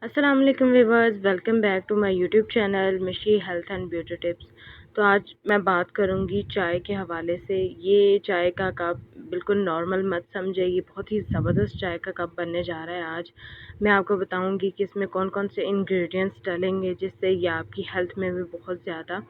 अस्सलाम वालेकुम viewers, welcome back to my YouTube channel Mishi health and beauty tips. तो आज मैं बात करूंगी चाय के हवाले से। ये चाय का कप बिल्कुल नॉर्मल मत समझे, ये बहुत ही ज़बरदस्त चाय का कप बनने जा रहा है। आज मैं आपको बताऊंगी कि इसमें कौन कौन से इंग्रेडिएंट्स डालेंगे जिससे ये आपकी हेल्थ में भी बहुत ज़्यादा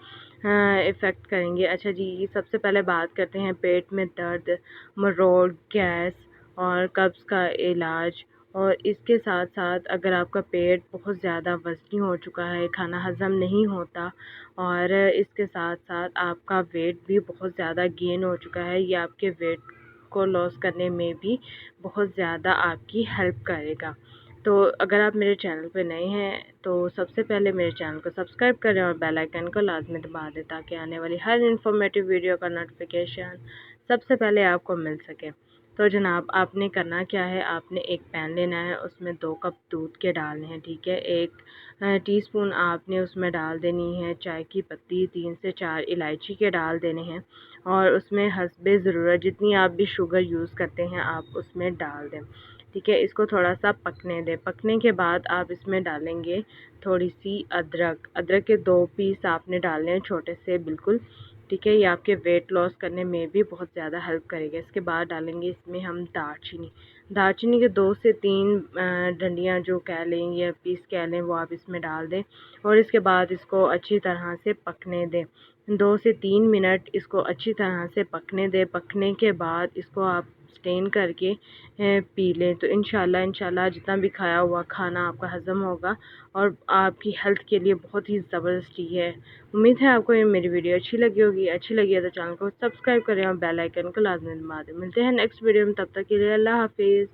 इफ़ेक्ट करेंगे। अच्छा जी, सबसे पहले बात करते हैं पेट में दर्द, मरोड़, गैस और कब्ज़ का इलाज। और इसके साथ साथ अगर आपका पेट बहुत ज़्यादा वज़नी हो चुका है, खाना हज़म नहीं होता, और इसके साथ साथ आपका वेट भी बहुत ज़्यादा गेन हो चुका है, ये आपके वेट को लॉस करने में भी बहुत ज़्यादा आपकी हेल्प करेगा। तो अगर आप मेरे चैनल पे नए हैं तो सबसे पहले मेरे चैनल को सब्सक्राइब करें और बेल आइकन को लाजमी दबा दें ताकि आने वाली हर इन्फॉर्मेटिव वीडियो का नोटिफिकेशन सबसे पहले आपको मिल सके। तो जनाब, आपने करना क्या है, आपने एक पैन लेना है, उसमें 2 कप दूध के डालने हैं, ठीक है। 1 टीस्पून आपने उसमें डाल देनी है चाय की पत्ती, 3 से 4 इलायची के डाल देने हैं, और उसमें हस्बे ज़रूरत जितनी आप भी शुगर यूज़ करते हैं आप उसमें डाल दें, ठीक है। इसको थोड़ा सा पकने दें। पकने के बाद आप इसमें डालेंगे थोड़ी सी अदरक। अदरक के 2 पीस आपने डालने हैं, छोटे से बिल्कुल, ठीक है। ये आपके वेट लॉस करने में भी बहुत ज़्यादा हेल्प करेगा। इसके बाद डालेंगे इसमें हम दालचीनी। दालचीनी के 2 से 3 डंडियाँ जो कह लें या पीस कह लें, वो आप इसमें डाल दें, और इसके बाद इसको अच्छी तरह से पकने दें। 2 से 3 मिनट इसको अच्छी तरह से पकने दें। पकने के बाद इसको आप स्टेन करके पी लें, तो इंशाल्लाह जितना भी खाया हुआ खाना आपका हज़म होगा और आपकी हेल्थ के लिए बहुत ही ज़बरदस्त चीज़ है। उम्मीद है आपको ये मेरी वीडियो अच्छी लगी होगी। अच्छी लगी है तो चैनल को सब्सक्राइब करें और बेल आइकन को लाजमी दबा दें। मिलते हैं नेक्स्ट वीडियो में, तब तक के लिए अल्लाह हाफिज़।